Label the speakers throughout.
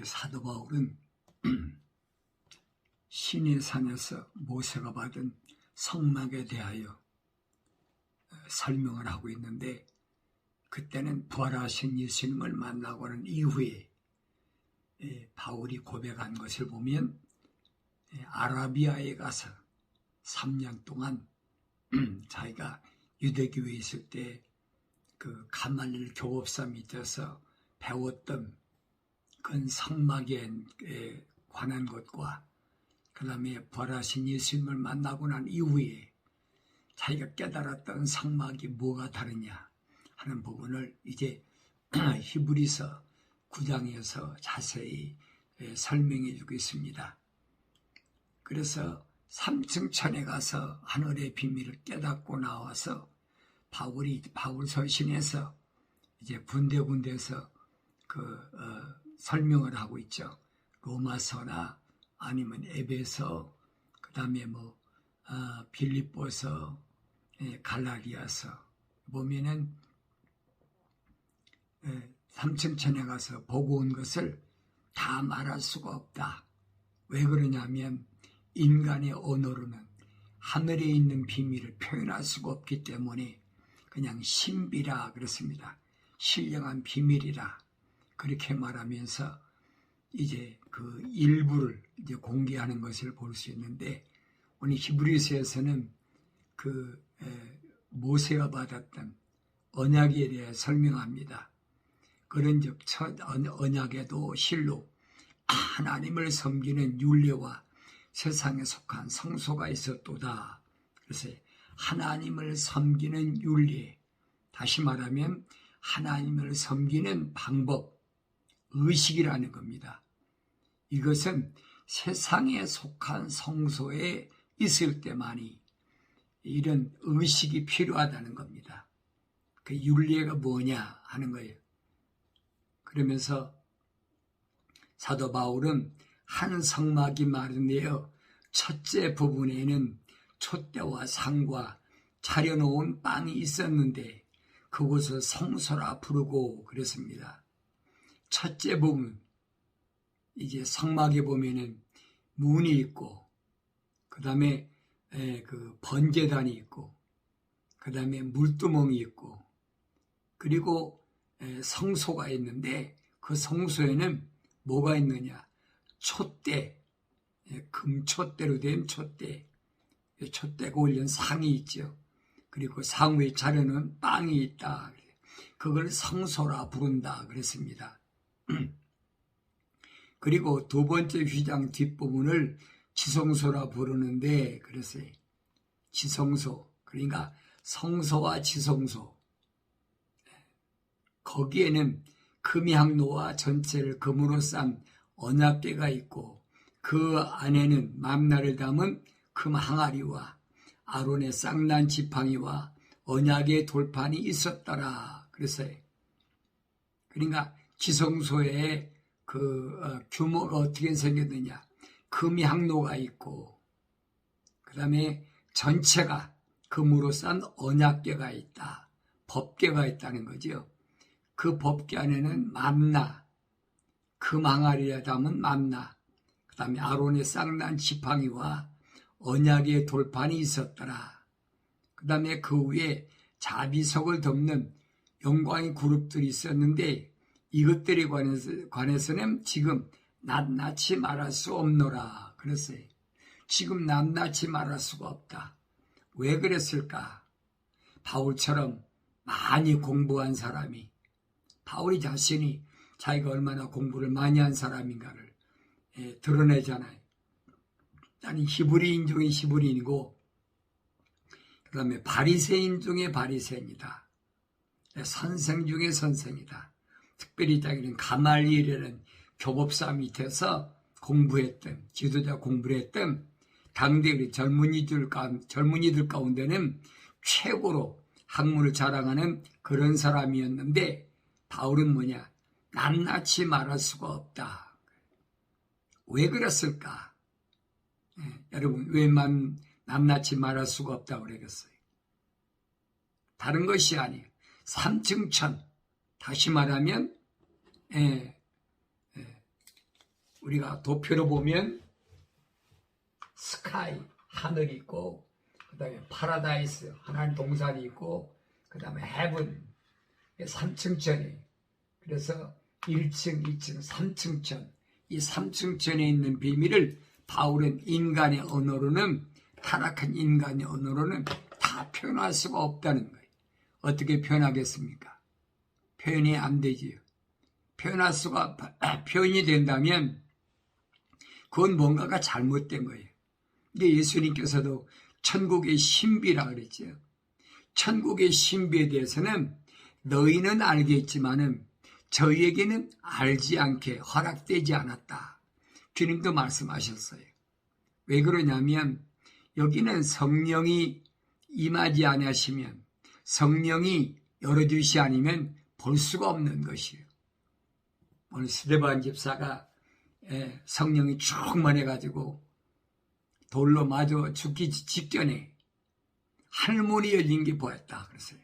Speaker 1: 사도 바울은 시내 산에서 모세가 받은 성막에 대하여 설명을 하고 있는데, 그때는 부활하신 예수님을 만나고 난 이후에 바울이 고백한 것을 보면 아라비아에 가서 3년 동안 자기가 유대교회에 있을 때 그 가말리엘 교법사 밑에서 배웠던 그 성막에 관한 것과 그 다음에 부활하신 예수님을 만나고 난 이후에 자기가 깨달았던 성막이 뭐가 다르냐 하는 부분을 이제 히브리서 9장에서 자세히 설명해 주고 있습니다. 그래서 3층 천에 가서 하늘의 비밀을 깨닫고 나와서 바울 서신에서 이제 군데군데서 설명을 하고 있죠. 로마서나 아니면 에베소, 그 다음에 빌립보서, 갈라디아서 보면은 3층 천에 가서 보고 온 것을 다 말할 수가 없다. 왜 그러냐면 인간의 언어로는 하늘에 있는 비밀을 표현할 수가 없기 때문에 그냥 신비라 그렇습니다. 신령한 비밀이라 그렇게 말하면서 이제 그 일부를 이제 공개하는 것을 볼 수 있는데, 오늘 히브리서에서는 그 모세가 받았던 언약에 대해 설명합니다. 그런즉 첫 언약에도 실로 하나님을 섬기는 율례와 세상에 속한 성소가 있었도다. 그래서 하나님을 섬기는 율례, 다시 말하면 하나님을 섬기는 방법, 의식이라는 겁니다. 이것은 세상에 속한 성소에 있을 때만이 이런 의식이 필요하다는 겁니다. 그 율례가 뭐냐 하는 거예요. 그러면서 사도 바울은 한 성막이 마련되어 첫째 부분에는 촛대와 상과 차려놓은 빵이 있었는데 그곳을 성소라 부르고 그랬습니다. 첫째 부분, 이제 성막에 보면은 문이 있고, 그 다음에 그 번제단이 있고, 그 다음에 물두멍이 있고, 그리고 성소가 있는데 그 성소에는 뭐가 있느냐? 촛대, 금촛대로 된 촛대, 촛대가 올린 상이 있죠. 그리고 상 위에 차려놓은 빵이 있다. 그걸 성소라 부른다 그랬습니다. 그리고 두 번째 휘장 뒷부분을 지성소라 부르는데, 그래서 지성소, 그러니까 성소와 지성소, 거기에는 금향로와 전체를 금으로 싼 언약궤가 있고 그 안에는 만나를 담은 금 항아리와 아론의 쌍난 지팡이와 언약의 돌판이 있었더라 그랬어요. 그러니까 지성소의 규모가 어떻게 생겼느냐? 금향로가 있고, 그 다음에 전체가 금으로 싼 언약궤가 있다. 법궤가 있다는 거죠. 그 법궤 안에는 만나, 금 항아리에 담은 만나, 그 다음에 아론의 쌍난 지팡이와 언약의 돌판이 있었더라. 그 다음에 그 위에 자비석을 덮는 영광의 그룹들이 있었는데 이것들에 관해서는 지금 낱낱이 말할 수 없노라 그랬어요. 지금 낱낱이 말할 수가 없다. 왜 그랬을까? 바울처럼 많이 공부한 사람이, 바울이 자신이 자기가 얼마나 공부를 많이 한 사람인가를 드러내잖아요. 나는 히브리인 중에 히브리인이고, 그 다음에 바리새인 중에 바리새인이다. 선생 중에 선생이다. 특별히 자기는 가말리엘이라는 교법사 밑에서 공부했던, 지도자 공부를 했던 당대 젊은이들 가운데는 최고로 학문을 자랑하는 그런 사람이었는데, 바울은 뭐냐? 낱낱이 말할 수가 없다. 왜 그랬을까? 여러분, 왜만 낱낱이 말할 수가 없다고 그러겠어요? 다른 것이 아니에요. 3층 천, 다시 말하면 우리가 도표로 보면 스카이, 하늘이 있고, 그 다음에 파라다이스, 하나님 동산이 있고, 그 다음에 헤븐, 3층천이. 그래서 1층, 2층, 3층천. 이 3층천에 있는 비밀을 바울은 인간의 언어로는, 타락한 인간의 언어로는 다 표현할 수가 없다는 거예요. 어떻게 표현하겠습니까? 표현이 안 되지요. 표현이 된다면 그건 뭔가가 잘못된 거예요. 근데 예수님께서도 천국의 신비라 그랬죠. 천국의 신비에 대해서는 너희는 알겠지만은 저희에게는 알지 않게 허락되지 않았다. 주님도 말씀하셨어요. 왜 그러냐면 여기는 성령이 임하지 아니하시면, 성령이 열어주시 아니면 볼 수가 없는 것이에요. 오늘 스데반 집사가 성령이 충만해가지고 돌로 맞아 죽기 직전에 할문이 열린 게 보였다 그랬어요.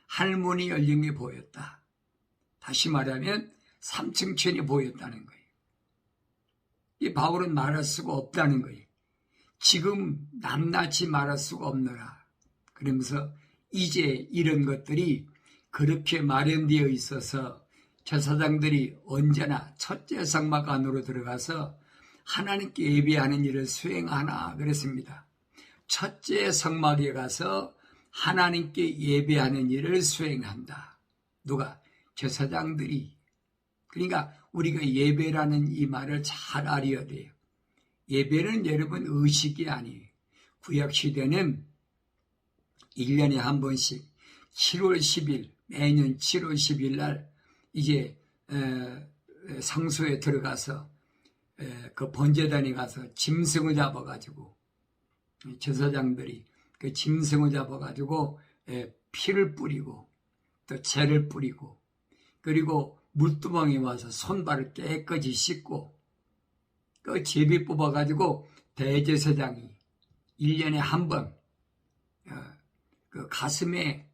Speaker 1: 할문이 열린 게 보였다. 다시 말하면 3층천이 보였다는 거예요. 이 바울은 말할 수가 없다는 거예요. 지금 낱낱이 말할 수가 없노라. 그러면서 이제 이런 것들이 그렇게 마련되어 있어서 제사장들이 언제나 첫째 성막 안으로 들어가서 하나님께 예배하는 일을 수행하나 그랬습니다. 첫째 성막에 가서 하나님께 예배하는 일을 수행한다. 누가? 제사장들이. 그러니까 우리가 예배라는 이 말을 잘 알아야 돼요. 예배는 여러분 의식이 아니에요. 구약시대는 1년에 한 번씩 7월 10일, 매년 7월 10일 날 이제 성소에 들어가서 그 번제단에 가서 짐승을 잡아가지고 제사장들이 그 짐승을 잡아가지고 피를 뿌리고 또 재를 뿌리고 그리고 물두멍에 와서 손발을 깨끗이 씻고 그 제비 뽑아가지고 대제사장이 1년에 한 번 그 가슴에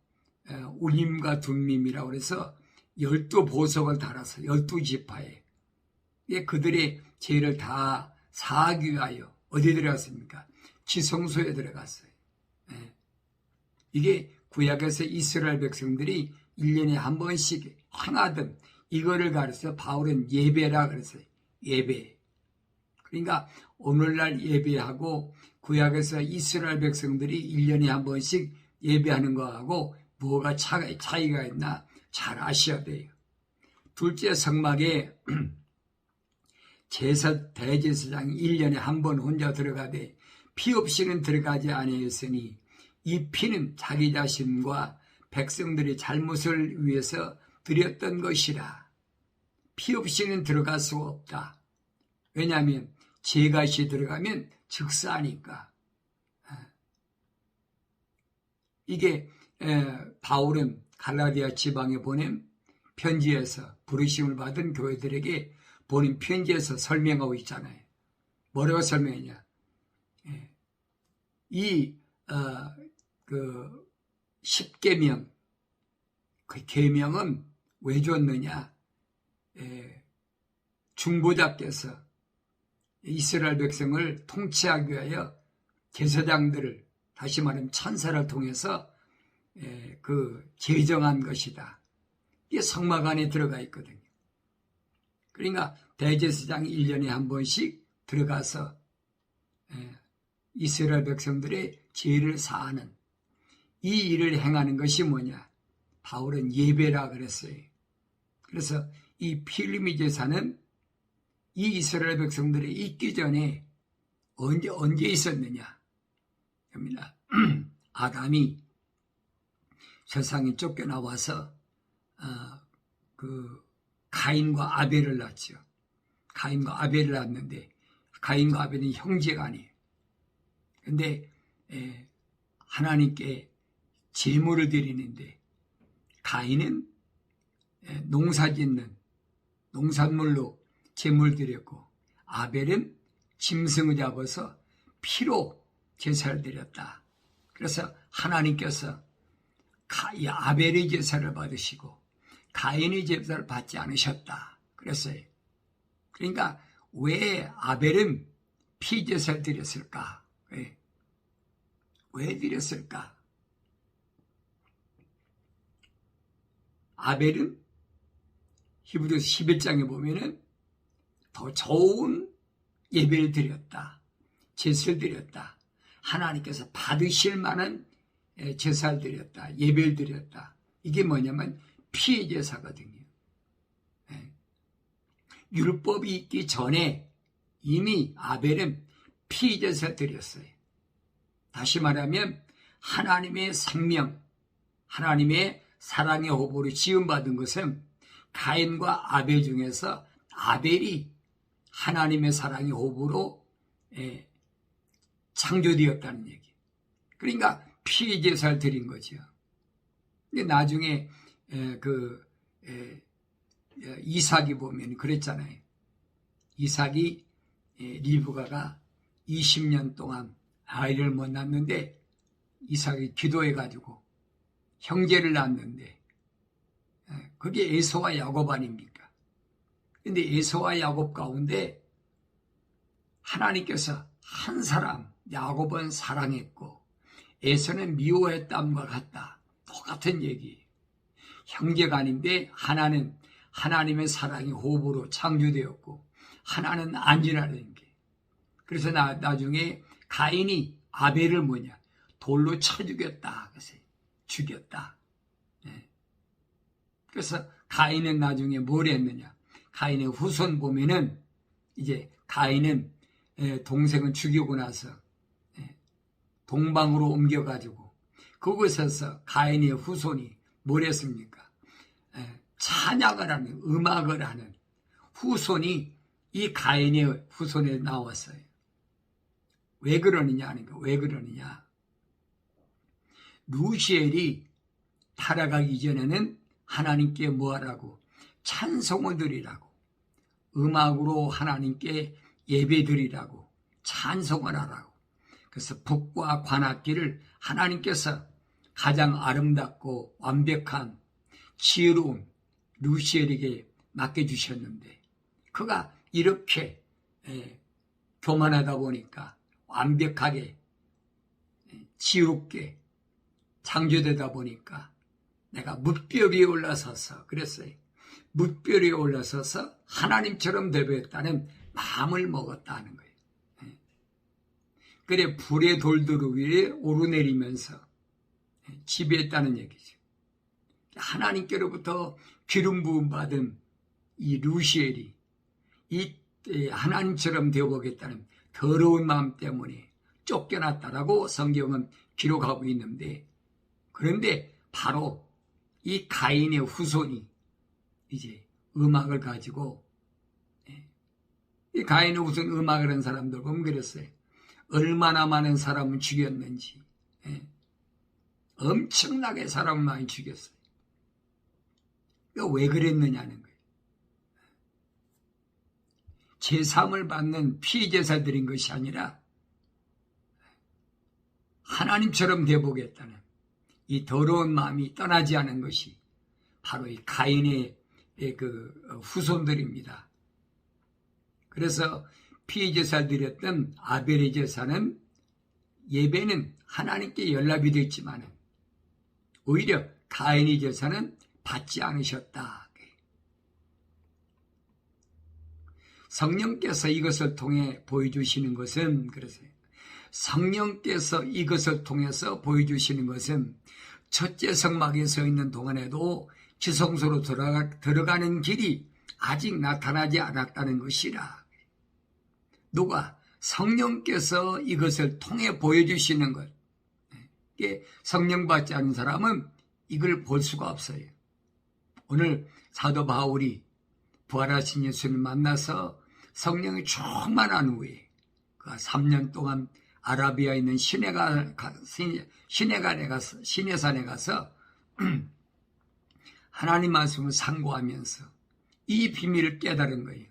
Speaker 1: 울림과 둠림이라고 해서 12보석을 달아서 12지파에 그들의 죄를 다 사하기 위하여 어디 들어갔습니까? 지성소에 들어갔어요. 이게 구약에서 이스라엘 백성들이 1년에 한 번씩 행하던 이거를 가르쳐 바울은 예배라 그랬어요. 예배. 그러니까 오늘날 예배하고 구약에서 이스라엘 백성들이 1년에 한 번씩 예배하는 거하고 뭐가 차이가 있나 잘 아셔야 돼요. 둘째 성막에 대제사장이 1년에 한 번 혼자 들어가되 피 없이는 들어가지 아니하였으니 이 피는 자기 자신과 백성들의 잘못을 위해서 드렸던 것이라. 피 없이는 들어갈 수 없다. 왜냐하면 죄가시 들어가면 즉사하니까. 이게 바울은 갈라디아 지방에 보낸 편지에서 부르심을 받은 교회들에게 보낸 편지에서 설명하고 있잖아요. 뭐라고 설명했냐? 그 10계명, 그 계명은 왜 줬느냐? 중보자께서 이스라엘 백성을 통치하기 위하여 제사장들을 다시 말하면 천사를 통해서 그 제정한 것이다. 이게 성막 안에 들어가 있거든요. 그러니까 대제사장이 1년에 한 번씩 들어가서 이스라엘 백성들의 죄를 사하는 이 일을 행하는 것이 뭐냐? 바울은 예배라 그랬어요. 그래서 이 필름의 제사는 이 이스라엘 백성들이 있기 전에 언제 있었느냐? 입니다. 아담이 세상에 쫓겨나와서 그 가인과 아벨을 낳죠. 가인과 아벨을 낳았는데 가인과 아벨은 형제가 아니에요. 근데 하나님께 제물을 드리는데 가인은 농사짓는 농산물로 제물 드렸고 아벨은 짐승을 잡아서 피로 제사를 드렸다. 그래서 하나님께서 아벨의 제사를 받으시고 가인의 제사를 받지 않으셨다. 그랬어요. 그러니까 왜 아벨은 피제사를 드렸을까? 왜 드렸을까? 아벨은 히브리서 11장에 보면은 더 좋은 예배를 드렸다. 제사를 드렸다. 하나님께서 받으실 만한 제사를 드렸다. 예배를 드렸다. 이게 뭐냐면 피제사거든요. 율법이 있기 전에 이미 아벨은 피제사를 드렸어요. 다시 말하면 하나님의 생명, 하나님의 사랑의 호흡으로 지음받은 것은 가인과 아벨 중에서 아벨이 하나님의 사랑의 호흡으로 창조되었다는 얘기. 그러니까 피제사를 드린 거죠. 근데 나중에 이삭이 보면 그랬잖아요. 이삭이 리브가가 20년 동안 아이를 못 낳는데 이삭이 기도해가지고 형제를 낳았는데 그게 에서와 야곱 아닙니까? 근데 에서와 야곱 가운데 하나님께서 한 사람 야곱은 사랑했고 에서는 미워했다함과 같다. 똑같은 얘기. 형제가 아닌데 하나는 하나님의 사랑이 호흡으로 창조되었고 하나는 아니라는 게. 그래서 나중에 가인이 아벨을 돌로 쳐 죽였다. 그래서 죽였다. 그래서 가인은 나중에 뭘 했느냐? 가인의 후손 보면은 이제 가인은 동생은 죽이고 나서 동방으로 옮겨가지고 그곳에서 가인의 후손이 뭘 했습니까? 찬양을 하는, 음악을 하는 후손이 이 가인의 후손에 나왔어요. 왜 그러느냐 하는 거. 왜 그러느냐? 루시엘이 타락하기 전에는 하나님께 뭐하라고? 찬송을 드리라고. 음악으로 하나님께 예배 드리라고. 찬송을 하라고. 그래서 북과 관악기를 하나님께서 가장 아름답고 완벽한 지혜로운 루시엘에게 맡겨주셨는데 그가 이렇게 교만하다 보니까 완벽하게 지혜롭게 창조되다 보니까 내가 뭇별 위에 올라서서 그랬어요. 뭇별 위에 올라서서 하나님처럼 되겠다는 마음을 먹었다는 거예요. 그래 불의 돌들 위에 오르내리면서 지배했다는 얘기죠. 하나님께로부터 기름 부음 받은 이 루시엘이 이 하나님처럼 되어보겠다는 더러운 마음 때문에 쫓겨났다라고 성경은 기록하고 있는데 그런데 바로 이 가인의 후손이 이제 음악을 가지고 이 가인의 후손 음악을 한 사람들 보면 그랬어요. 얼마나 많은 사람을 죽였는지 엄청나게 사람을 많이 죽였어요. 왜 그랬느냐는 거예요. 제삼을 받는 피제사 드린 것이 아니라 하나님처럼 되어보겠다는 이 더러운 마음이 떠나지 않은 것이 바로 이 가인의 그 후손들입니다. 그래서 피제사 드렸던 아벨의 제사는 예배는 하나님께 연락이 됐지만 오히려 가인의 제사는 받지 않으셨다. 성령께서 이것을 통해 보여주시는 것은 그래서 성령께서 이것을 통해서 보여주시는 것은 첫째 성막에 서 있는 동안에도 지성소로 들어가는 길이 아직 나타나지 않았다는 것이라. 누가? 성령께서 이것을 통해 보여주시는 것. 성령 받지 않은 사람은 이걸 볼 수가 없어요. 오늘 사도 바울이 부활하신 예수를 만나서 성령이 충만한 후에 그 3년 동안 아라비아에 있는 시내산에 가서 하나님 말씀을 상고하면서 이 비밀을 깨달은 거예요.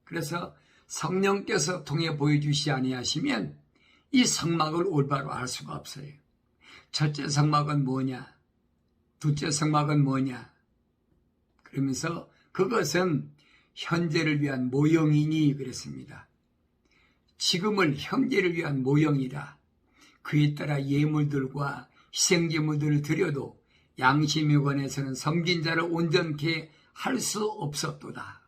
Speaker 1: 그래서 성령께서 통해 보여주시 아니하시면 이 성막을 올바로 알 수가 없어요. 첫째 성막은 뭐냐? 둘째 성막은 뭐냐? 그러면서 그것은 현재를 위한 모형이니 그랬습니다. 지금을 현재를 위한 모형이라. 그에 따라 예물들과 희생제물들을 드려도 양심에 관해서는 섬긴 자를 온전케 할 수 없었도다.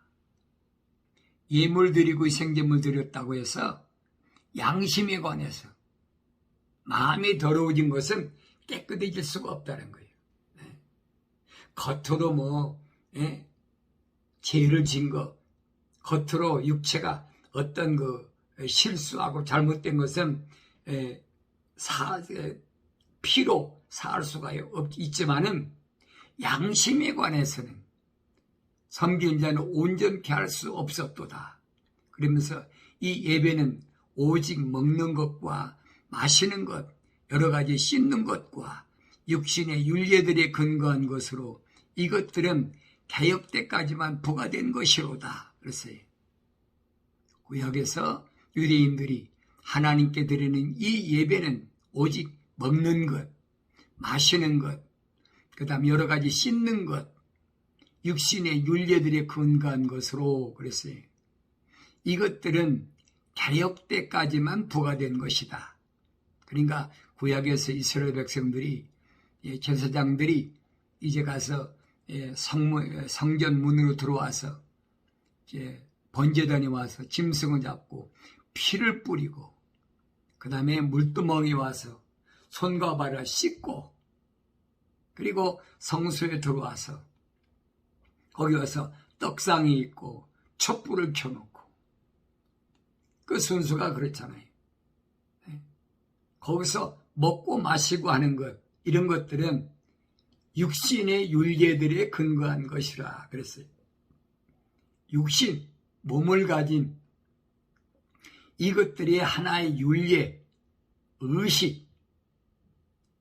Speaker 1: 예물 드리고 희생제물 드렸다고 해서 양심에 관해서 마음이 더러워진 것은 깨끗해질 수가 없다는 거예요. 겉으로 죄를 진 것, 겉으로 육체가 어떤 실수하고 잘못된 것은 피로 사할 수가 있지만은 양심에 관해서는 섬기는 자는 온전케 할 수 없었도다. 그러면서 이 예배는 오직 먹는 것과 마시는 것, 여러 가지 씻는 것과 육신의 율례들에 근거한 것으로 이것들은 개혁 때까지만 부과된 것이로다. 그랬어요. 구약에서 유대인들이 하나님께 드리는 이 예배는 오직 먹는 것, 마시는 것, 그 다음 여러 가지 씻는 것, 육신의 율례들에 근거한 것으로 그랬어요. 이것들은 개혁 때까지만 부과된 것이다. 그러니까 구약에서 이스라엘 백성들이 제사장들이 이제 가서 성전 문으로 들어와서 이제 번제단이 와서 짐승을 잡고 피를 뿌리고 그 다음에 물두멍이 와서 손과 발을 씻고 그리고 성소에 들어와서 거기 와서 떡상이 있고 촛불을 켜놓고 그 순서가 그렇잖아요. 거기서 먹고 마시고 하는 것 이런 것들은 육신의 율례들에 근거한 것이라 그랬어요. 육신, 몸을 가진 이것들이 하나의 율례, 의식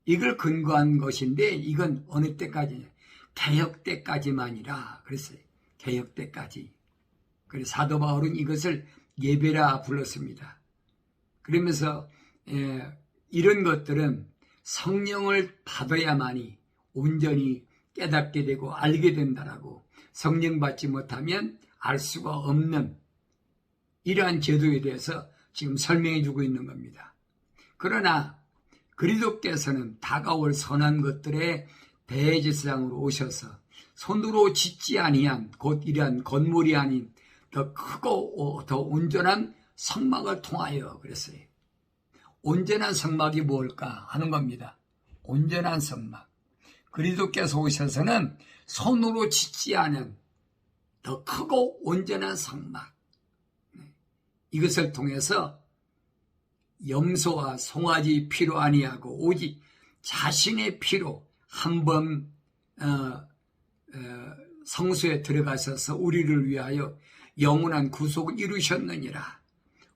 Speaker 1: 이걸 근거한 것인데 이건 어느 때까지냐? 개혁 때까지만이라 그랬어요. 개혁 때까지. 그래서 사도 바울은 이것을 예배라 불렀습니다. 그러면서 이런 것들은 성령을 받아야만이 온전히 깨닫게 되고 알게 된다라고 성령 받지 못하면 알 수가 없는 이러한 제도에 대해서 지금 설명해 주고 있는 겁니다. 그러나 그리스도께서는 다가올 선한 것들의 대제사장으로 오셔서 손으로 짓지 아니한 곧 이러한 건물이 아닌 더 크고 더 온전한 성막을 통하여 그랬어요. 온전한 성막이 뭘까 하는 겁니다. 온전한 성막. 그리스도께서 오셔서는 손으로 짓지 않은 더 크고 온전한 성막. 이것을 통해서 염소와 송아지 피로 아니하고 오직 자신의 피로 한번 성소에 들어가셔서 우리를 위하여 영원한 구속을 이루셨느니라.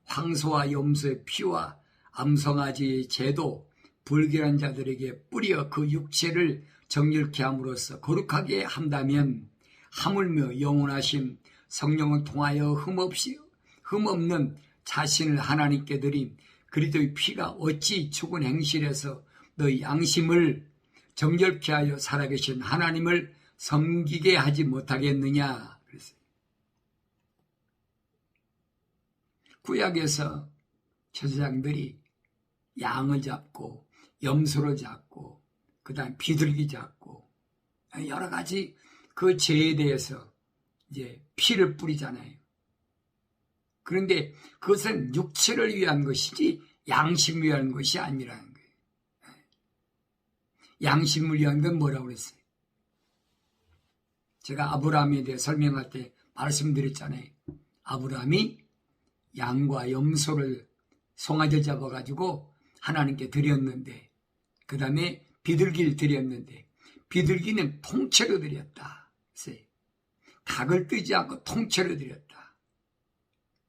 Speaker 1: 황소와 염소의 피와 암송아지의 제도 불결한 자들에게 뿌려 그 육체를 정결케 함으로써 거룩하게 한다면 하물며 영원하신 성령을 통하여 흠없는 자신을 하나님께 드린 그리스도의 피가 어찌 죽은 행실에서 너희 양심을 정결케 하여 살아계신 하나님을 섬기게 하지 못하겠느냐. 그랬어요. 구약에서 제사장들이 양을 잡고 염소를 잡고 그 다음 비둘기 잡고 여러 가지 그 죄에 대해서 이제 피를 뿌리잖아요. 그런데 그것은 육체를 위한 것이지 양심을 위한 것이 아니라는 거예요. 양심을 위한 건 뭐라고 그랬어요? 제가 아브라함에 대해 설명할 때 말씀드렸잖아요. 아브라함이 양과 염소를 송아지를 잡아가지고 하나님께 드렸는데 그 다음에 비둘기를 드렸는데 비둘기는 통째로 드렸다. 각을 뜨지 않고 통째로 드렸다.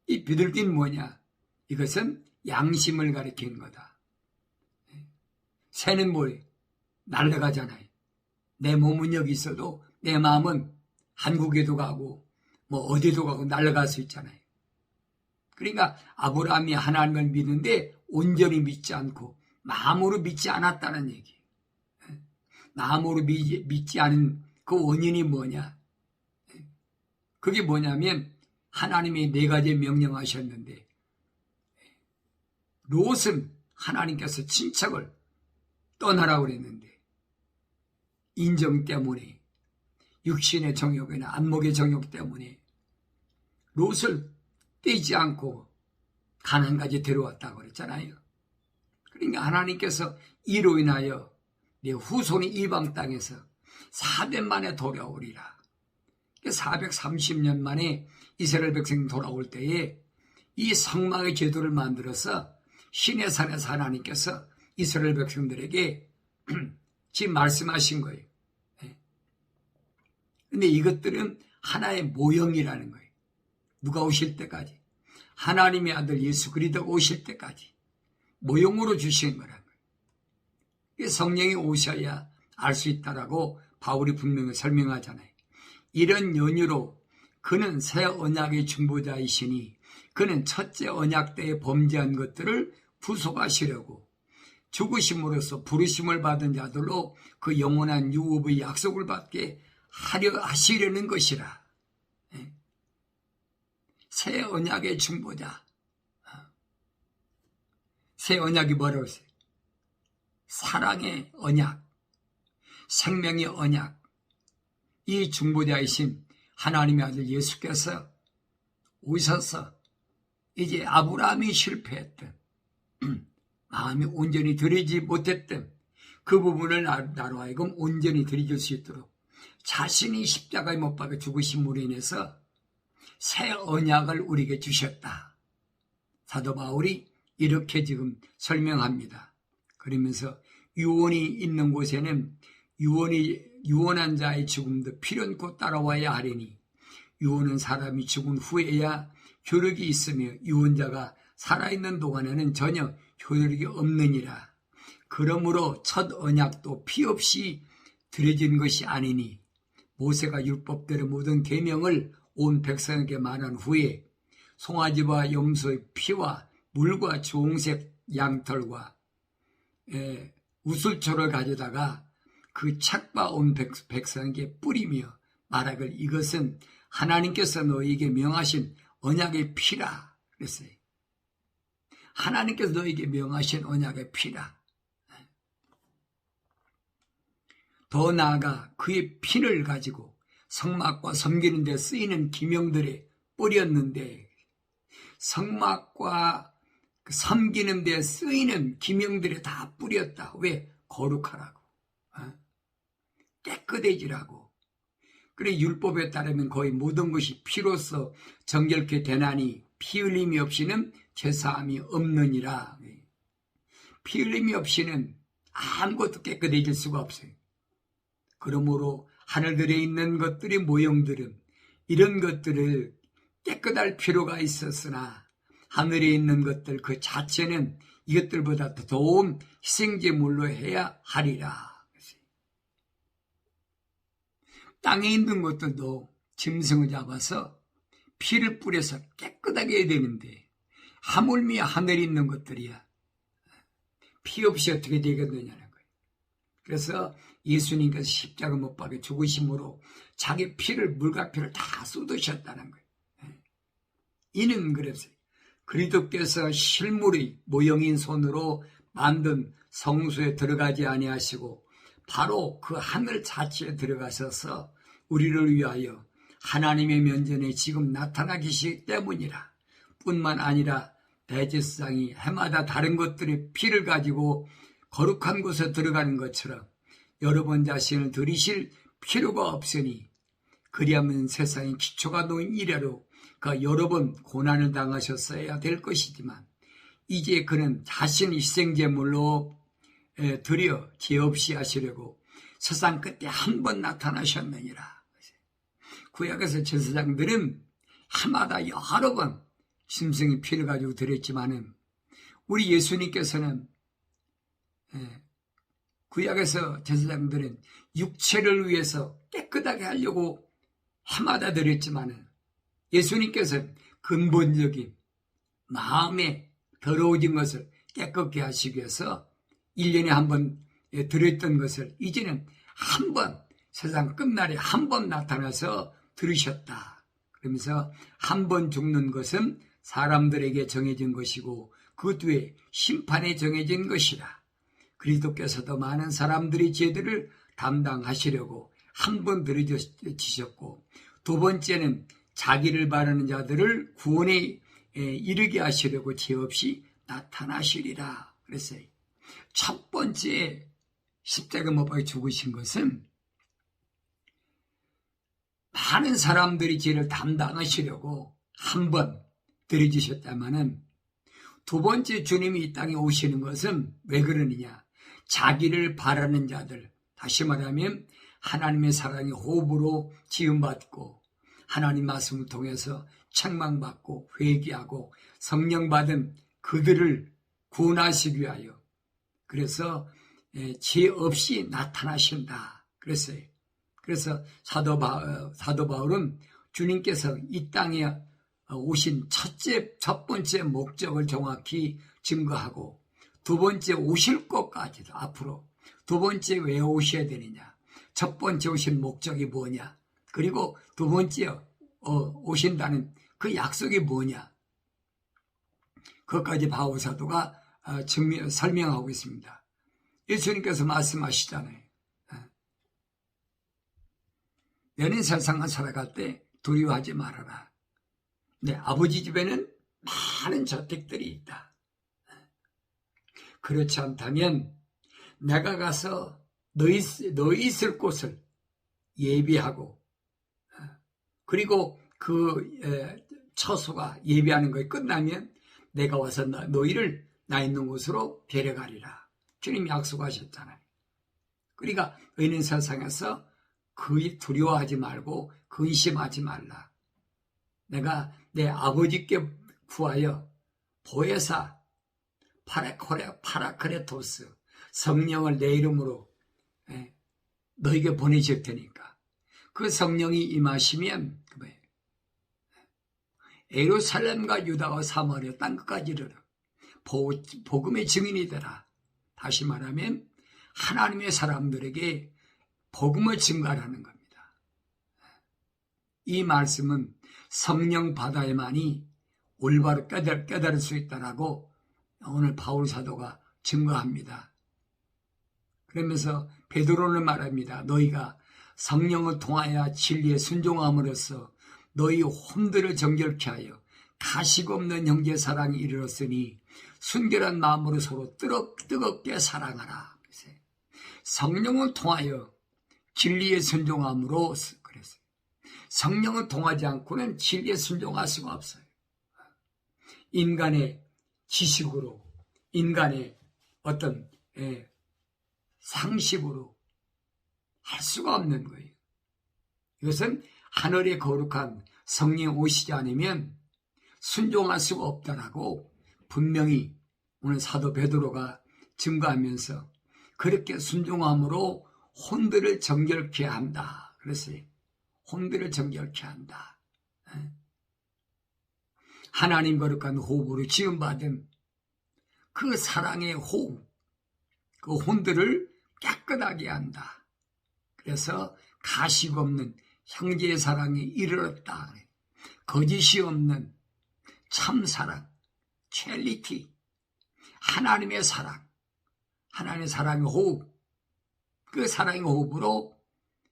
Speaker 1: 이 비둘기는 뭐냐? 이것은 양심을 가리키는 거다. 새는 뭐예요? 날아가잖아요. 내 몸은 여기 있어도 내 마음은 한국에도 가고 뭐 어디도 가고 날아갈 수 있잖아요. 그러니까 아브라함이 하나님을 믿는데 온전히 믿지 않고 마음으로 믿지 않았다는 얘기예요. 마음으로 믿지 않은 그 원인이 뭐냐? 그게 뭐냐면 하나님이 4가지 명령하셨는데 롯은 하나님께서 친척을 떠나라고 그랬는데 인정 때문에 육신의 정욕이나 안목의 정욕 때문에 롯을 떼지 않고 가나안까지 데려왔다고 그랬잖아요. 그러니까 하나님께서 이로 인하여 내 후손이 이방 땅에서 400 만에 돌아오리라. 430년 만에 이스라엘 백성이 돌아올 때에 이 성막의 제도를 만들어서 시내산에서 하나님께서 이스라엘 백성들에게 지금 말씀하신 거예요. 그런데 이것들은 하나의 모형이라는 거예요. 누가 오실 때까지, 하나님의 아들 예수 그리스도가 오실 때까지 모형으로 주신 거라는 거예요. 성령이 오셔야 알 수 있다라고 바울이 분명히 설명하잖아요. 이런 연유로 그는 새 언약의 중보자이시니 그는 첫째 언약 때에 범죄한 것들을 부속하시려고 죽으심으로써 부르심을 받은 자들로 그 영원한 유업의 약속을 받게 하려 하시려는 것이라. 새 언약의 중보자. 새 언약이 뭐라고 했어요? 사랑의 언약, 생명의 언약. 이 중보자이신 하나님의 아들 예수께서 오셔서 이제 아브라함이 실패했던 마음이 온전히 드리지 못했던 그 부분을 나로 하여금 온전히 드려줄 수 있도록 자신이 십자가에 못 박아 죽으심으로 인해서 새 언약을 우리에게 주셨다. 사도 바울이 이렇게 지금 설명합니다. 그러면서 유언이 있는 곳에는 유언한 자의 죽음도 필연코 따라와야 하리니 유언은 사람이 죽은 후에야 효력이 있으며 유언자가 살아있는 동안에는 전혀 효력이 없느니라. 그러므로 첫 언약도 피 없이 드려진 것이 아니니 모세가 율법대로 모든 계명을 온 백성에게 말한 후에 송아지와 염소의 피와 물과 주홍색 양털과 우슬초를 가져다가 그 책과 온 백성에게 뿌리며 말하길 이것은 하나님께서 너희에게 명하신 언약의 피라 그랬어요. 하나님께서 너희에게 명하신 언약의 피라. 더 나아가 그의 피를 가지고 성막과 섬기는 데 쓰이는 기명들에 뿌렸는데 성막과 섬기는 데 쓰이는 기명들에 다 뿌렸다. 왜? 거룩하라고. 깨끗해지라고. 그래 율법에 따르면 거의 모든 것이 피로써 정결케 되나니 피 흘림이 없이는 제사함이 없느니라. 피 흘림이 없이는 아무것도 깨끗해질 수가 없어요. 그러므로 하늘들에 있는 것들의 모형들은 이런 것들을 깨끗할 필요가 있었으나 하늘에 있는 것들 그 자체는 이것들보다 더 좋은 희생제물로 해야 하리라. 땅에 있는 것들도 짐승을 잡아서 피를 뿌려서 깨끗하게 해야 되는데 하물며 하늘에 있는 것들이야 피 없이 어떻게 되겠느냐는 거예요. 그래서 예수님께서 십자가 못 박혀 죽으심으로 자기 피를 물과 피를 다 쏟으셨다는 거예요. 이는 그랬어요. 그리스도께서 실물의 모형인 손으로 만든 성소에 들어가지 아니하시고 바로 그 하늘 자체에 들어가셔서 우리를 위하여 하나님의 면전에 지금 나타나 계시기 때문이라. 뿐만 아니라 대제사장이 해마다 다른 것들의 피를 가지고 거룩한 곳에 들어가는 것처럼 여러분 자신을 들이실 필요가 없으니 그리하면 세상의 기초가 놓인 이래로 그 여러 번 고난을 당하셨어야 될 것이지만 이제 그는 자신의 희생제물로 드려 죄 없이 하시려고 세상 끝에 한 번 나타나셨느니라. 구약에서 제사장들은 해마다 여러 번 짐승의 피를 가지고 드렸지만은 우리 예수님께서는 구약에서 제사장들은 육체를 위해서 깨끗하게 하려고 해마다 드렸지만은 예수님께서는 근본적인 마음에 더러워진 것을 깨끗게 하시기 위해서 1년에 한 번 드렸던 것을 이제는 한 번 세상 끝날에 한 번 나타나서 들으셨다. 그러면서 한 번 죽는 것은 사람들에게 정해진 것이고 그 뒤에 심판에 정해진 것이라. 그리스도께서도 많은 사람들의 죄들을 담당하시려고 한 번 들어지셨고 두 번째는 자기를 바라는 자들을 구원에 이르게 하시려고 죄 없이 나타나시리라 그랬어요. 첫 번째 십자가 못 박혀 죽으신 것은 많은 사람들이 죄를 담당하시려고 한 번 들어지셨다마는 두 번째 주님이 이 땅에 오시는 것은 왜 그러느냐? 자기를 바라는 자들, 다시 말하면 하나님의 사랑의 호흡으로 지음받고 하나님 말씀을 통해서 책망받고 회개하고 성령 받은 그들을 구원하시기 위하여 그래서 죄 없이 나타나신다 그랬어요. 그래서 사도 바울은 주님께서 이 땅에 오신 첫 번째 목적을 정확히 증거하고 두 번째 오실 것까지도 앞으로 두 번째 왜 오셔야 되느냐, 첫 번째 오신 목적이 뭐냐, 그리고 두 번째 오신다는 그 약속이 뭐냐, 그것까지 바울 사도가 설명하고 있습니다. 예수님께서 말씀하시잖아요. 너는 세상을 살아갈 때 두려워하지 말아라. 내 아버지 집에는 많은 저택들이 있다. 그렇지 않다면 내가 가서 너희 있을 곳을 예비하고 그리고 그 처소가 예비하는 것이 끝나면 내가 와서 너희를 나 있는 곳으로 데려가리라. 주님이 약속하셨잖아요. 그러니까 너희는 세상에서 거의 두려워하지 말고 근심하지 말라. 내가 내 아버지께 구하여 보혜사 파라크레토스 성령을 내 이름으로 너에게 보내실 테니까 그 성령이 임하시면 예루살렘과 유다와 사마리아 땅끝까지 이르러 복음의 증인이 되라. 다시 말하면 하나님의 사람들에게 복음을 증가하는 겁니다. 이 말씀은 성령 받아야만이 올바로 깨달을 수 있다라고 오늘 바울 사도가 증거합니다. 그러면서 베드로는 말합니다. 너희가 성령을 통하여 진리에 순종함으로써 너희 혼들을 정결케 하여 가식 없는 형제 사랑이 이르렀으니 순결한 마음으로 서로 뜨겁게 사랑하라. 성령을 통하여 진리에 순종함으로 그랬어요. 성령을 통하지 않고는 진리에 순종할 수가 없어요. 인간의 지식으로, 인간의 어떤 상식으로 할 수가 없는 거예요. 이것은 하늘의 거룩한 성령 오시지 않으면 순종할 수가 없다라고 분명히 오늘 사도 베드로가 증거하면서 그렇게 순종함으로 혼들을 정결케 한다. 그랬어요. 혼들을 정결케 한다. 하나님 거룩한 호흡으로 지음받은 그 사랑의 호흡, 그 혼들을 깨끗하게 한다. 그래서 가식 없는 형제의 사랑이 이르렀다. 거짓이 없는 참사랑, 첼리티, 하나님의 사랑, 하나님의 사랑의 호흡, 그 사랑의 호흡으로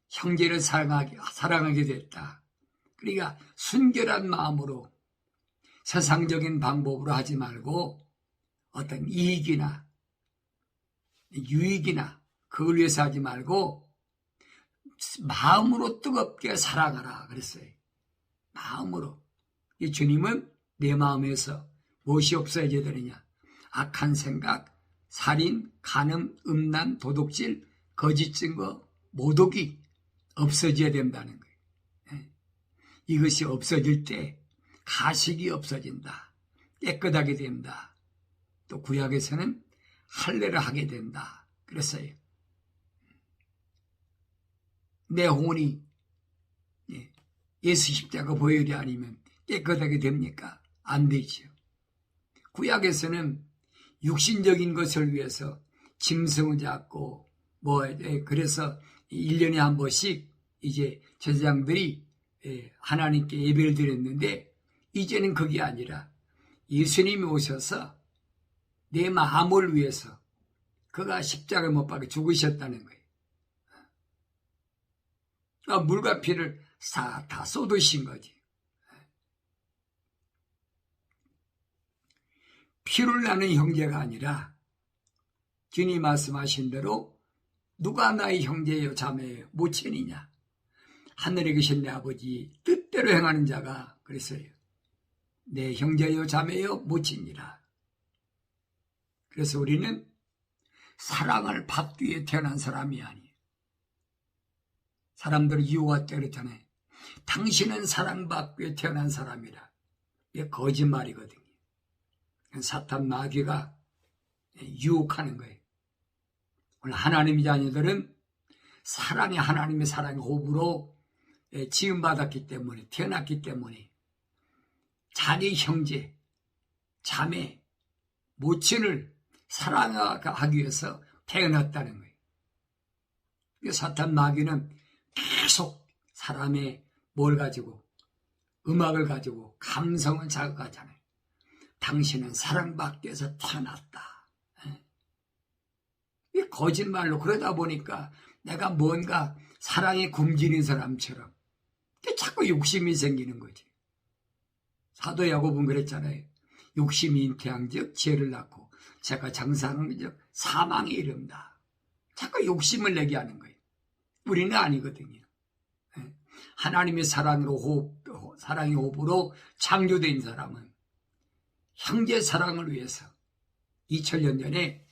Speaker 1: 형제를 사랑하게 됐다. 그러니까 순결한 마음으로 세상적인 방법으로 하지 말고 어떤 이익이나 유익이나 그걸 위해서 하지 말고 마음으로 뜨겁게 사랑하라 그랬어요. 마음으로. 이 주님은 내 마음에서 무엇이 없어져야 되느냐? 악한 생각, 살인, 간음, 음란, 도둑질, 거짓 증거, 모독이 없어져야 된다는 거예요. 이것이 없어질 때 가식이 없어진다. 깨끗하게 된다. 또 구약에서는 할례를 하게 된다. 그랬어요. 내 혼이 예수 십자가 보혈이 아니면 깨끗하게 됩니까? 안 되죠. 구약에서는 육신적인 것을 위해서 짐승을 잡고 그래서 1년에 한 번씩 이제 제사장들이 하나님께 예배를 드렸는데 이제는 그게 아니라 예수님이 오셔서 내 마음을 위해서 그가 십자가에 못 박혀 죽으셨다는 거예요. 물과 피를 다 쏟으신 거지. 피를 나는 형제가 아니라 주님 말씀하신 대로 누가 나의 형제요 자매요 모친이냐, 하늘에 계신 내 아버지 뜻대로 행하는 자가 그랬어요. 내 형제요 자매요 모친이라. 그래서 우리는 사랑을 받기 위해 태어난 사람이 아니에요. 사람들이 유혹할 그랬잖아요. 당신은 사랑받기 위해 태어난 사람이라. 이게 거짓말이거든요. 사탄 마귀가 유혹하는 거예요. 오늘 하나님의 자녀들은 사랑이 하나님의 사랑의 호흡으로 지음받았기 때문에, 태어났기 때문에 자기 형제, 자매, 모친을 사랑하기 위해서 태어났다는 거예요. 사탄 마귀는 계속 사람의 뭘 가지고, 음악을 가지고 감성을 자극하잖아요. 당신은 사랑받기 위해서 태어났다. 이게 거짓말로, 그러다 보니까 내가 뭔가 사랑에 굶주린 사람처럼 자꾸 욕심이 생기는 거지. 사도 야고보는 그랬잖아요. 욕심이 잉태한즉 죄를 낳고 제가 장사한즉 사망에 이른다. 자꾸 욕심을 내게 하는 거예요. 우리는 아니거든요. 하나님의 사랑의 호흡으로 창조된 사람은 형제 사랑을 위해서 2000년 전에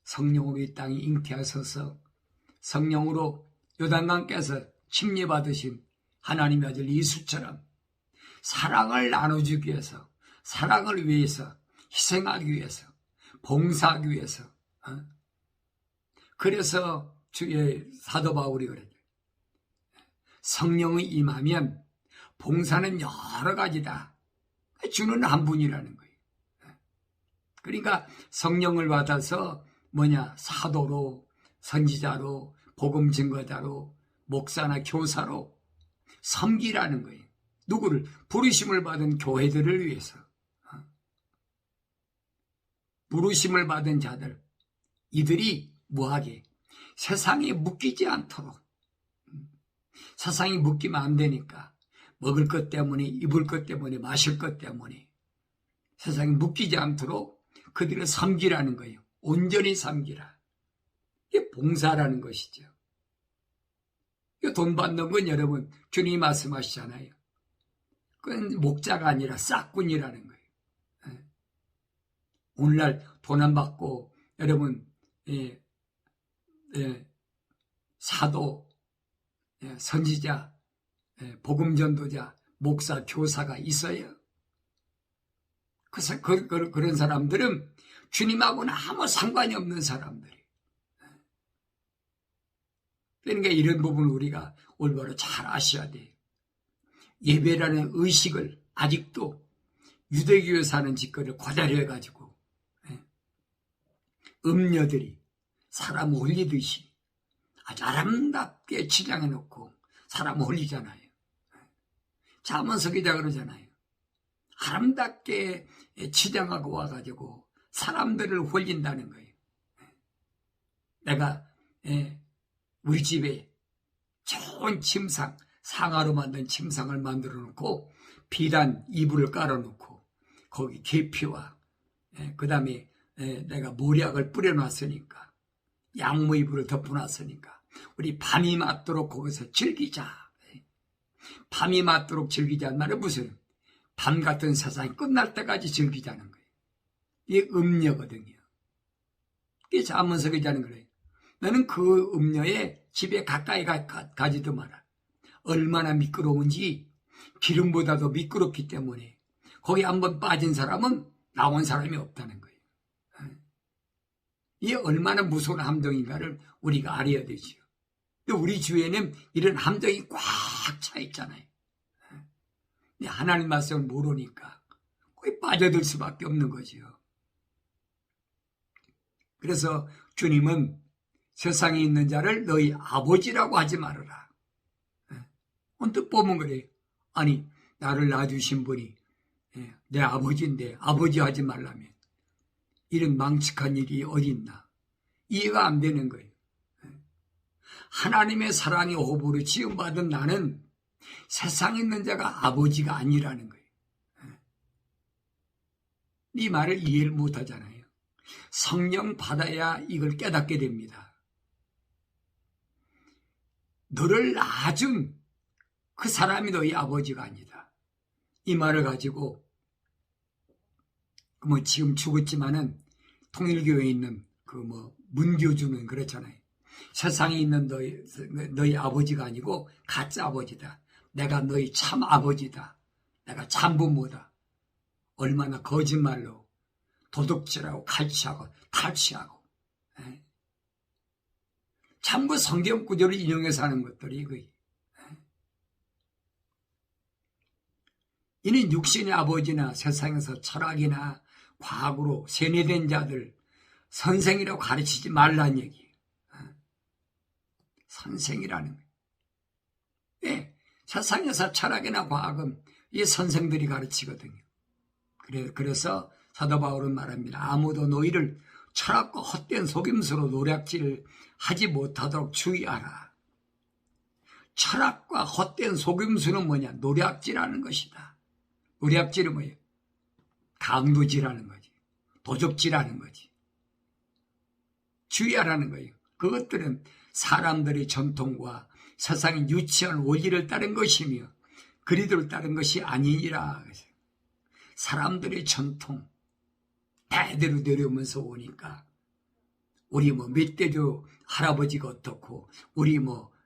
Speaker 1: 성령으로 이 땅에 잉태하셔서 성령으로 요단강께서 침례받으신 하나님의 아들 예수처럼 사랑을 나눠주기 위해서, 사랑을 위해서, 희생하기 위해서, 봉사하기 위해서. 그래서 주의 사도 바울이 그랬죠. 성령이 임하면 봉사는 여러 가지다. 주는 한 분이라는 거예요. 그러니까 성령을 받아서 사도로, 선지자로, 복음 증거자로, 목사나 교사로 섬기라는 거예요. 누구를? 부르심을 받은 교회들을 위해서. 부르심을 받은 자들, 이들이 뭐하게? 세상에 묶이지 않도록. 세상에 묶이면 안 되니까 먹을 것 때문에, 입을 것 때문에, 마실 것 때문에 세상에 묶이지 않도록 그들을 섬기라는 거예요. 온전히 섬기라. 이게 봉사라는 것이죠. 돈 받는 건 여러분 주님이 말씀하시잖아요. 그건 목자가 아니라 싹꾼이라는 거예요. 오늘날 돈 안 받고 여러분 사도, 선지자, 복음전도자, 목사, 교사가 있어요. 그래서 그런 사람들은 주님하고는 아무 상관이 없는 사람들이에요. 그러니까 이런 부분을 우리가 올바로 잘 아셔야 돼요. 예배라는 의식을 아직도 유대교에서 하는 짓거리를 그대로 해가지고 음녀들이 사람 홀리듯이 아주 아름답게 치장해 놓고 사람 홀리잖아요. 잠언서 기자 그러잖아요. 아름답게 치장하고 와가지고 사람들을 홀린다는 거예요. 내가 우리 집에 좋은 침상, 상아로 만든 침상을 만들어 놓고 비단 이불을 깔아 놓고 거기 계피와 그 다음에 내가 모략을 뿌려 놨으니까 양모 이불을 덮어 놨으니까 우리 밤이 맞도록 거기서 즐기자. 밤이 맞도록 즐기자는 말은 무슨 밤 같은 세상이 끝날 때까지 즐기자는 거예요. 이게 음녀거든요. 이게 잠언서 기자는 거예요. 너는 그 음녀의 집에 가까이 가지도 마라. 얼마나 미끄러운지 기름보다도 미끄럽기 때문에 거기 한번 빠진 사람은 나온 사람이 없다는 거예요. 이게 얼마나 무서운 함정인가를 우리가 알아야 되죠. 우리 주위에는 이런 함정이 꽉 차 있잖아요. 하나님 말씀을 모르니까 거기 빠져들 수밖에 없는 거지요. 그래서 주님은 세상에 있는 자를 너희 아버지라고 하지 말아라. 언뜻 보면 그래요. 아니, 나를 낳아주신 분이 내 아버지인데 아버지 하지 말라면 이런 망측한 일이 어디 있나. 이해가 안 되는 거예요. 하나님의 사랑의 호흡으로 지음받은 나는 세상에 있는 자가 아버지가 아니라는 거예요. 이 말을 이해를 못하잖아요. 성령 받아야 이걸 깨닫게 됩니다. 너를 낳아준 그 사람이 너희 아버지가 아니다. 이 말을 가지고 지금 죽었지만은 통일교회에 있는 문교주는 그렇잖아요. 세상에 있는 너희 아버지가 아니고 가짜 아버지다. 내가 너희 참 아버지다. 내가 참 부모다. 얼마나 거짓말로 도둑질하고 칼치하고 탈취하고 참고 성경 구절을 인용해서 하는 것들이 이는 육신의 아버지나 세상에서 철학이나 과학으로 세뇌된 자들 선생이라고 가르치지 말라는 얘기예요. 선생이라는 거예요. 네, 세상에서 철학이나 과학은 이 선생들이 가르치거든요. 그래서 사도 바울은 말합니다. 아무도 너희를 철학과 헛된 속임수로 노략질 하지 못하도록 주의하라. 철학과 헛된 속임수는 뭐냐? 노략질하는 것이다. 노략질은 뭐예요? 강도질하는 거지. 도적질하는 거지. 주의하라는 거예요. 그것들은 사람들의 전통과 세상의 유치한 원리를 따른 것이며 그리들을 따른 것이 아니니라. 사람들의 전통 대대로 내려오면서 오니까 우리 멧돼지 할아버지가 어떻고 우리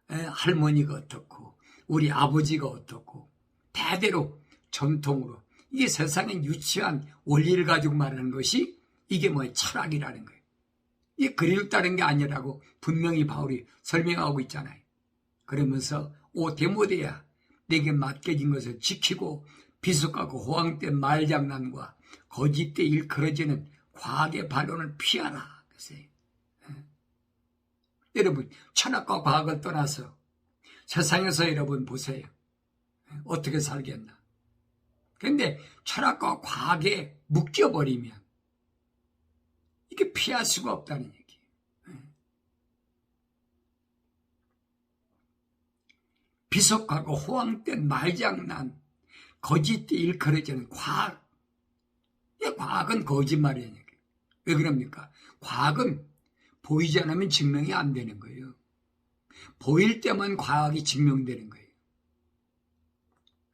Speaker 1: 할머니가 어떻고 우리 아버지가 어떻고 대대로 전통으로 이게 세상의 유치한 원리를 가지고 말하는 것이 이게 철학이라는 거예요. 이게 그리를 따른 게 아니라고 분명히 바울이 설명하고 있잖아요. 그러면서 오 데모데야 내게 맡겨진 것을 지키고 비속하고 호황된 말장난과 거짓돼 일컬어지는 과학의 반론을 피하라. 여러분 철학과 과학을 떠나서 세상에서 여러분 보세요. 어떻게 살겠나. 그런데 철학과 과학에 묶여버리면 이게 피할 수가 없다는 얘기예요. 비속하고 호황된 말장난 거짓돼 일컬어지는 과학. 과학은 거짓말이라는 얘기예요. 왜 그럽니까? 과학은 보이지 않으면 증명이 안 되는 거예요. 보일 때만 과학이 증명되는 거예요.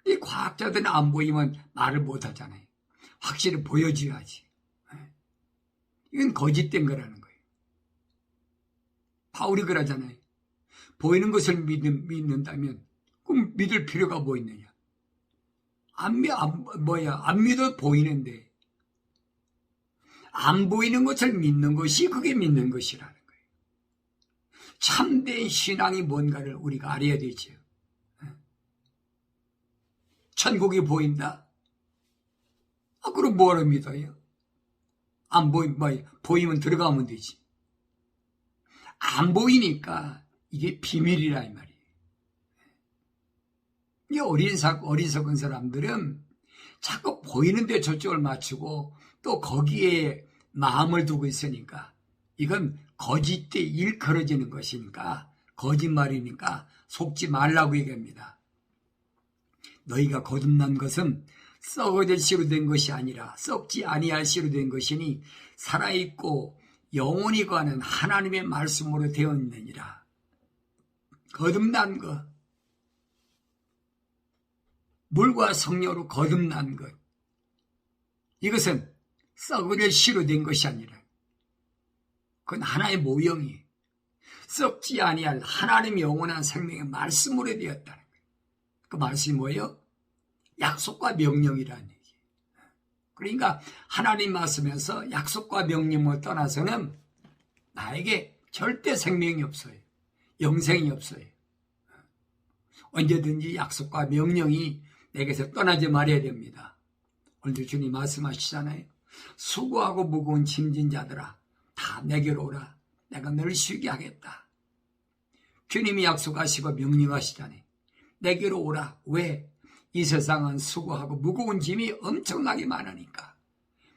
Speaker 1: 이 과학자들은 안 보이면 말을 못 하잖아요. 확실히 보여줘야지. 이건 거짓된 거라는 거예요. 바울이 그러잖아요. 보이는 것을 믿는다면 그럼 믿을 필요가 뭐 있느냐. 안 믿어 보이는데 안 보이는 것을 믿는 것이 그게 믿는 것이라는 거예요. 참된 신앙이 뭔가를 우리가 알아야 되죠. 천국이 보인다? 그럼 뭐를 믿어요? 안 보이면 들어가면 되지. 안 보이니까 이게 비밀이라 이 말이에요. 이 어리석은 사람들은 자꾸 보이는데 초점을 맞추고 또 거기에 마음을 두고 있으니까 이건 거짓돼 일컬어지는 것이니까 거짓말이니까 속지 말라고 얘기합니다. 너희가 거듭난 것은 썩어질 씨로 된 것이 아니라 썩지 아니할 씨로 된 것이니 살아있고 영원히 거하는 하나님의 말씀으로 되어 있느니라. 거듭난 것, 물과 성령으로 거듭난 것, 이것은 썩어질 씨로 된 것이 아니라 그건 하나의 모형이 썩지 아니할 하나님의 영원한 생명의 말씀으로 되었다는 거예요. 그 말씀이 뭐예요? 약속과 명령이라는 얘기예요. 그러니까 하나님 말씀에서 약속과 명령을 떠나서는 나에게 절대 생명이 없어요. 영생이 없어요. 언제든지 약속과 명령이 내게서 떠나지 말아야 됩니다. 오늘도 주님 말씀하시잖아요. 수고하고 무거운 짐진 자들아 다 내게로 오라. 내가 너를 쉬게 하겠다. 주님이 약속하시고 명령하시잖아요. 내게로 오라. 왜? 이 세상은 수고하고 무거운 짐이 엄청나게 많으니까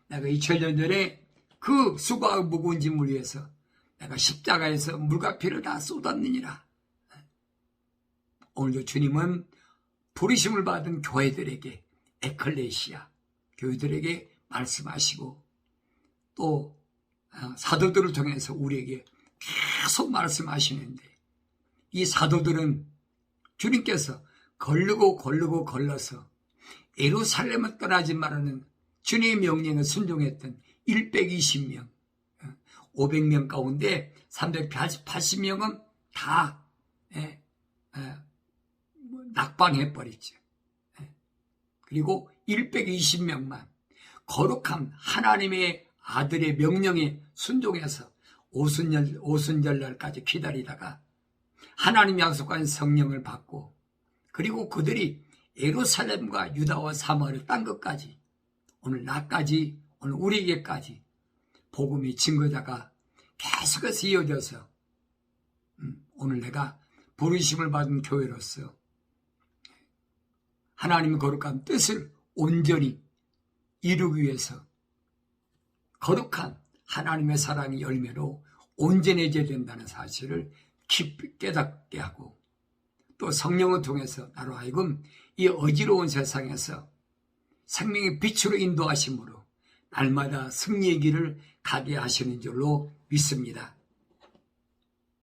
Speaker 1: 내가 2000년 전에 그 수고하고 무거운 짐을 위해서 내가 십자가에서 물과 피를 다 쏟았느니라. 오늘도 주님은 부르심을 받은 교회들에게, 에클레시아 교회들에게 말씀하시고 또 사도들을 통해서 우리에게 계속 말씀하시는데, 이 사도들은 주님께서 걸러서 예루살렘을 떠나지 말라는 주님의 명령에 순종했던 120명, 500명 가운데 380명은 다 낙방해버렸죠. 그리고 120명만 거룩한 하나님의 아들의 명령에 순종해서 오순절날까지 기다리다가 하나님 약속한 성령을 받고, 그리고 그들이 예루살렘과 유다와 사마리아 땅 끝까지, 오늘 나까지, 오늘 우리에게까지 복음의 증거자가 계속해서 이어져서 오늘 내가 부르심을 받은 교회로서 하나님의 거룩한 뜻을 온전히 이루기 위해서 거룩한 하나님의 사랑의 열매로 온전해져야 된다는 사실을 깊이 깨닫게 하고, 또 성령을 통해서 나로 하여금 이 어지러운 세상에서 생명의 빛으로 인도하심으로 날마다 승리의 길을 가게 하시는 줄로 믿습니다.